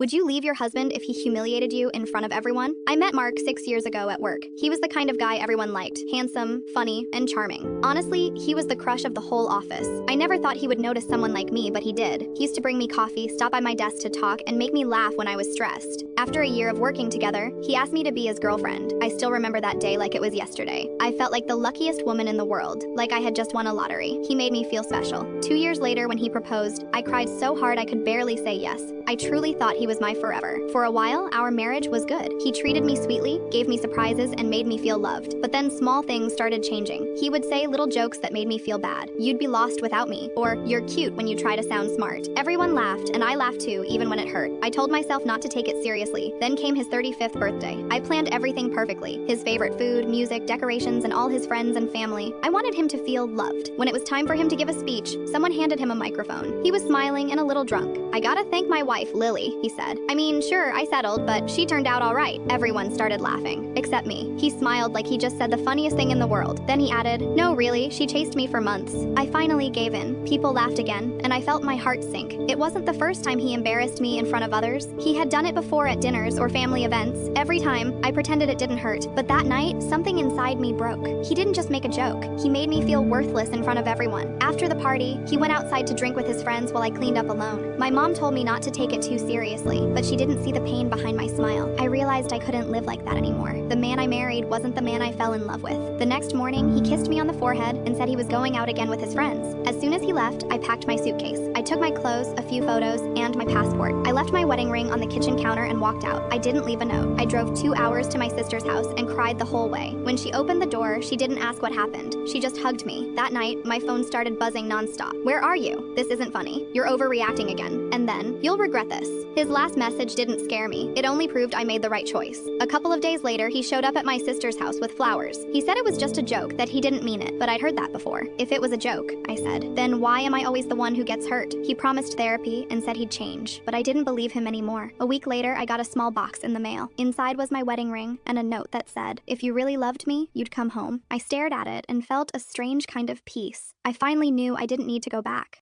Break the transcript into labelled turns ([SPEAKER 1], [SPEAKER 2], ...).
[SPEAKER 1] Would you leave your husband if he humiliated you in front of everyone? I met Mark 6 years ago at work. He was the kind of guy everyone liked, handsome, funny, and charming. Honestly, he was the crush of the whole office. I never thought he would notice someone like me, but he did. He used to bring me coffee, stop by my desk to talk, and make me laugh when I was stressed. After a year of working together, he asked me to be his girlfriend. I still remember that day like it was yesterday. I felt like the luckiest woman in the world, like I had just won a lottery. He made me feel special. 2 years later, when he proposed, I cried so hard I could barely say yes. I truly thought he was my forever. For a while, our marriage was good. He treated me sweetly, gave me surprises, and made me feel loved. But then small things started changing. He would say little jokes that made me feel bad. "You'd be lost without me," or "You're cute when you try to sound smart." Everyone laughed, and I laughed too, even when it hurt. I told myself not to take it seriously. Then came his 35th birthday. I planned everything perfectly. His favorite food, music, decorations, and all his friends and family. I wanted him to feel loved. When it was time for him to give a speech, someone handed him a microphone. He was smiling and a little drunk. "I gotta thank my wife, Lily," he said. "I mean, sure, I settled, but she turned out all right." Everyone started laughing, except me. He smiled like he just said the funniest thing in the world. Then he added, "No, really, she chased me for months." I finally gave in. People laughed again, and I felt my heart sink. It wasn't the first time he embarrassed me in front of others. He had done it before at dinners or family events. Every time, I pretended it didn't hurt. But that night, something inside me broke. He didn't just make a joke. He made me feel worthless in front of everyone. After the party, he went outside to drink with his friends while I cleaned up alone. My mom told me not to take it too seriously, but she didn't see the pain behind my smile. I realized I couldn't live like that anymore. The man I married wasn't the man I fell in love with. The next morning, he kissed me on the forehead and said he was going out again with his friends. As soon as he left, I packed my suitcase. I took my clothes, a few photos, and my passport. I left my wedding ring on the kitchen counter and walked out. I didn't leave a note. I drove 2 hours to my sister's house and cried the whole way. When she opened the door, she didn't ask what happened. She just hugged me. That night, my phone started buzzing nonstop. "Where are you? This isn't funny. You're overreacting again. And then, you'll regret this." His last message didn't scare me. It only proved I made the right choice. A couple of days later, he showed up at my sister's house with flowers. He said it was just a joke, that he didn't mean it, but I'd heard that before. "If it was a joke," I said, "then why am I always the one who gets hurt?" He promised therapy and said he'd change, but I didn't believe him anymore. A week later, I got a small box in the mail. Inside was my wedding ring and a note that said, "If you really loved me, you'd come home." I stared at it and felt a strange kind of peace. I finally knew I didn't need to go back.